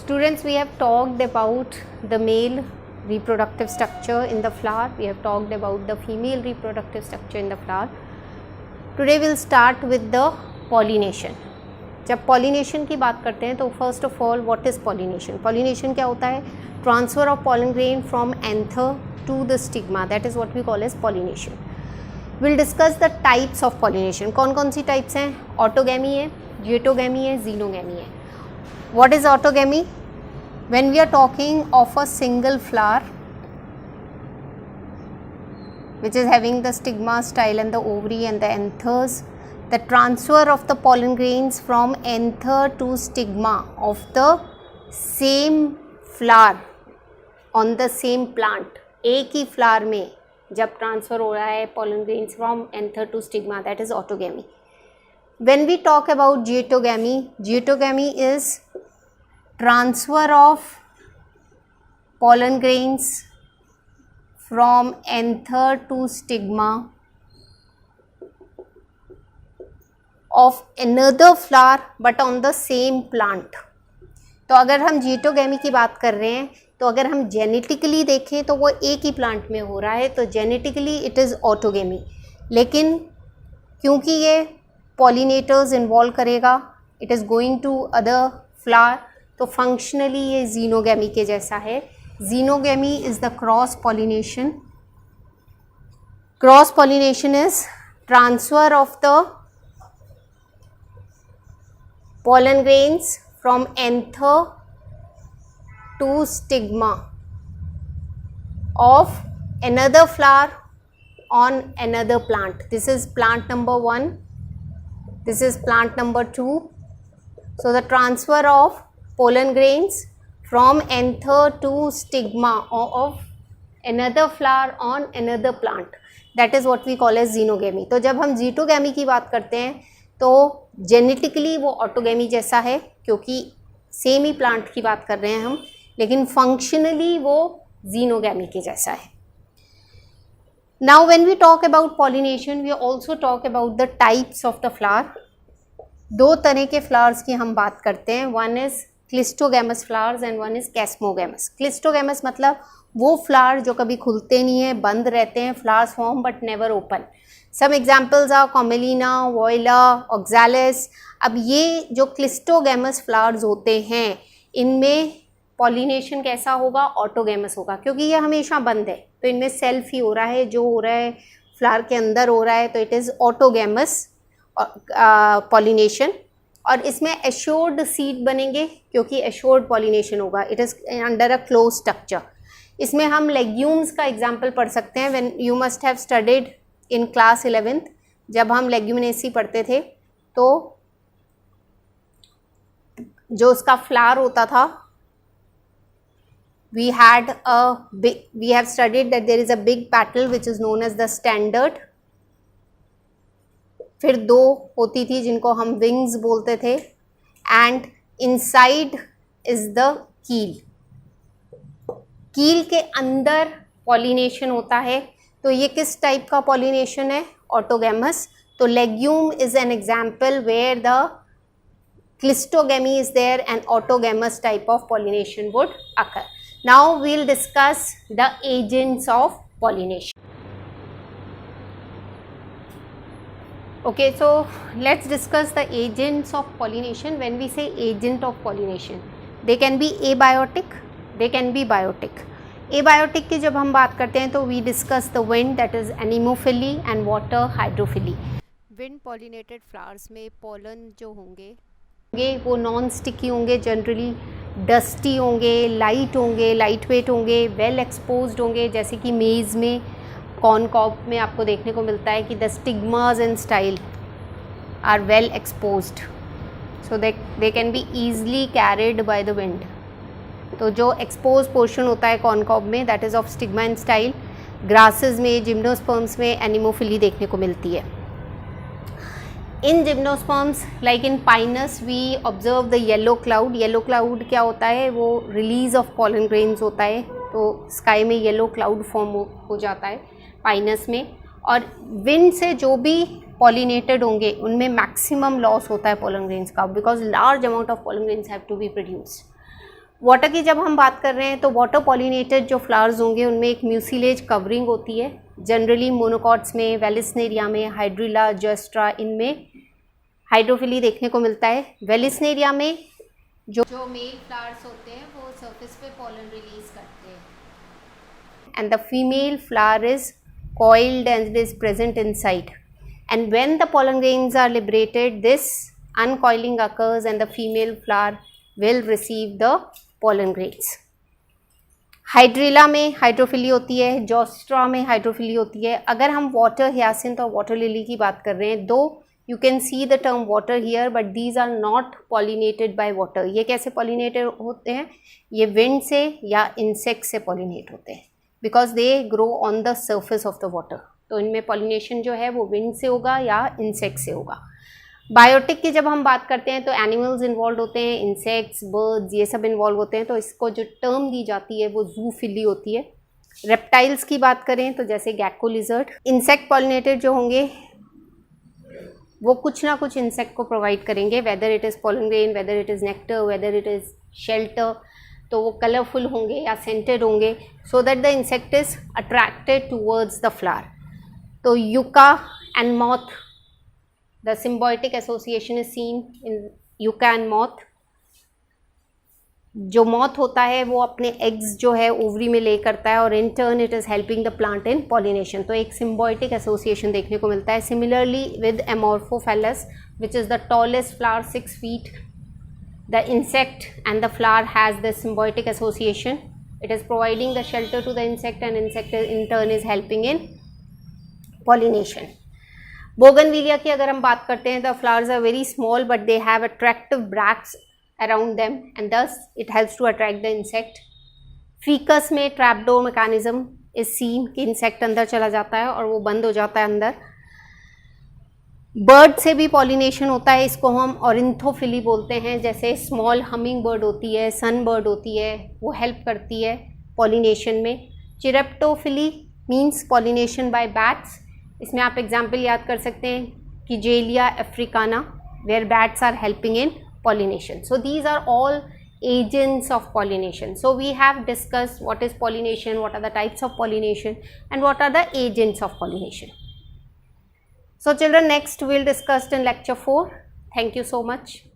Students, we have talked about the male reproductive structure in the flower. We have talked about the female reproductive structure in the flower. Today we'll start with the pollination. जब pollination की बात करते हैं तो first of all what is pollination? Pollination क्या होता है? Transfer of pollen grain from anther to the stigma, that is what we call as pollination. We'll discuss the types of pollination. कौन कौन सी types हैं? Autogamy है, diatogamy है, xenogamy है. What is autogamy? When we are talking of a single flower which is having the stigma, style and the ovary and the anthers, the transfer of the pollen grains from anther to stigma of the same flower on the same plant, एक ही flower में जब transfer हो रहा है pollen grains from anther to stigma, that is autogamy. When we talk about diatogamy, diatogamy is transfer of pollen grains from anther to stigma of another flower but on the same plant. तो अगर हम जियोटोगैमी की बात कर रहे हैं तो अगर हम जेनेटिकली देखें तो वो एक ही प्लांट में हो रहा है, तो जेनेटिकली इट इज़ ऑटोगैमी. लेकिन क्योंकि ये पॉलिनेटर्स इन्वॉल्व करेगा, it is going to other flower, तो फंक्शनली ये जीनोगैमी के जैसा है. Xenogamy is the cross pollination. Cross pollination is transfer of the pollen grains from anther to stigma of another flower on another plant. This is plant number 1, this is plant number 2. So the transfer of pollen grains from anther to stigma of another flower on another plant, that is what we call as xenogamy. तो जब हम ज़ीटोगैमी की बात करते हैं तो genetically वो autogamy जैसा है क्योंकि सेम ही प्लांट की बात कर रहे हैं हम, लेकिन फंक्शनली वो जीनोगैमी के जैसा है. Now when we talk about pollination we also talk about the types of the flower. दो तरह के फ्लावर्स की हम बात करते हैं. One is cleistogamous flowers and one is chasmogamous. Cleistogamous मतलब वो फ्लावर जो कभी खुलते नहीं है, बंद रहते हैं, flowers form but never open. Some examples are Commelina, Viola, Oxalis. अब ये जो क्लिस्टोगैमस फ्लावर्स होते हैं इनमें पॉलिनेशन कैसा होगा? ऑटोगैमस होगा, क्योंकि ये हमेशा बंद है तो इनमें सेल्फ ही हो रहा है, जो हो रहा है फ्लावर के अंदर हो रहा है, तो इट इज़ ऑटोगैमस पॉलिनेशन. और इसमें एश्योर्ड सीड बनेंगे क्योंकि एश्योर्ड पॉलिनेशन होगा. It is under a close structure. इसमें हम लेग्यूम्स का एग्जाम्पल पढ़ सकते हैं. When you must have studied in class 11th, जब हम लेग्यूमिनेसी पढ़ते थे तो जो उसका फ्लावर होता था, we have studied that there is a big petal which is known as the standard. फिर दो होती थी जिनको हम विंग्स बोलते थे, एंड इनसाइड इज द कील. कील के अंदर पॉलिनेशन होता है. तो ये किस टाइप का पॉलिनेशन है? ऑटोगैमस. तो legume is an example where the cleistogamy is there and autogamous type of pollination would occur. Now we will discuss the agents of pollination. Okay, so let's discuss the agents of pollination. When we say agent of pollination, they can be abiotic, they can be biotic. Abiotic की जब हम बात करते हैं तो we discuss the wind, that is anemophily and water hydrophily. Wind pollinated flowers में pollen जो होंगे वो नॉन स्टिकी होंगे, जनरली डस्टी होंगे, लाइट होंगे, लाइट वेट होंगे, वेल एक्सपोज्ड होंगे. जैसे कि मेज़ में, कॉर्नकॉब में आपको देखने को मिलता है कि the stigmas and style are well exposed, so they can be easily carried by the wind. तो जो एक्सपोज पोर्शन होता है कॉर्नकॉब में, that is of stigma and style. Grasses में, जिम्नोस्पर्म्स में एनिमोफिली देखने को मिलती है. In gymnosperms like in Pinus we observe the yellow cloud. Yellow cloud क्या होता है? वो रिलीज ऑफ पॉलन ग्रेन्स होता है, तो स्काई में येलो क्लाउड फॉर्म हो जाता है पाइनस में. और विंड से जो भी पॉलिनेटेड होंगे उनमें मैक्सिमम लॉस होता है पोलन ग्रेन्स का, because large amount of pollen grains have to be produced. Water की जब हम बात कर रहे हैं तो वाटर पॉलिनेटेड जो फ्लावर्स होंगे उनमें एक म्यूसिलेज कवरिंग होती है, जनरली मोनोकॉट्स में, वेलिस्नेरिया में, हाइड्रिला, जोस्ट्रा, इनमें हाइड्रोफिली देखने को मिलता है। वेलिस्नेरिया में जो मेल फ्लावर्स होते हैं वो सरफेस पे पॉलन रिलीज करते हैं and the female flower is coiled and is present inside, and when the pollen grains are liberated, this uncoiling occurs and the female flower will receive the pollen grains. Hydrilla में hydrophily होती है, जोस्ट्रा में hydrophily होती है। अगर हम water हियासिंथ और water lily की बात कर रहे हैं, though you can see the term water here but these are not pollinated by water. ये कैसे पॉलिनेटेड होते हैं? ये विंड से या इंसेक्ट से पॉलिनेट होते हैं because they grow on the surface of the water. तो इनमें पॉलिनेशन जो है वो विंड से होगा या इंसेक्ट से होगा। बायोटिक की जब हम बात करते हैं तो एनिमल्स इन्वॉल्व होते हैं, इंसेक्ट्स, बर्ड्स, ये सब इन्वॉल्व होते हैं। तो इसको जो टर्म दी जाती है वो जूफिली होती है। रेप्टाइल्स की बात करें तो जैसे गैक्को लिजर्ड। इंसेक्ट पॉलिनेटेड जो होंगे वो कुछ ना कुछ इंसेक्ट को प्रोवाइड करेंगे, whether it is pollen grain, whether it is nectar, whether it is shelter. तो वो कलरफुल होंगे या सेंटेड होंगे so that the insect is attracted towards the flower. तो yucca and moth, the symbiotic association is seen in yucca and moth. जो moth होता है वो अपने एग्स जो है ओवरी में ले करता है और in turn it is helping the plant in pollination. तो एक सिम्बायोटिक एसोसिएशन देखने को मिलता है। Similarly with amorphophallus which is the tallest flower 6 feet, the insect and the flower has this symbiotic association. It is providing the shelter to the insect and insect in turn is helping in pollination. Bougainvillea की अगर हम बात करते हैं, the flowers are very small but they have attractive bracts around them and thus it helps to attract the insect. Ficus में trapdoor mechanism is seen कि insect अंदर चला जाता है और वो बंद हो जाता है अंदर। बर्ड से भी पॉलिनेशन होता है, इसको हम ऑरिंथोफिली बोलते हैं। जैसे स्मॉल हमिंग बर्ड होती है, सन बर्ड होती है, वो हेल्प करती है पॉलिनेशन में। Chiropterophily means pollination by bats. इसमें आप एग्जांपल याद कर सकते हैं कि जेलिया अफ्रीकाना where bats are helping in pollination. So these are all agents of pollination. So we have discussed what is pollination, what are the types of pollination and what are the agents of pollination. So children, next we will discuss in lecture 4. Thank you so much.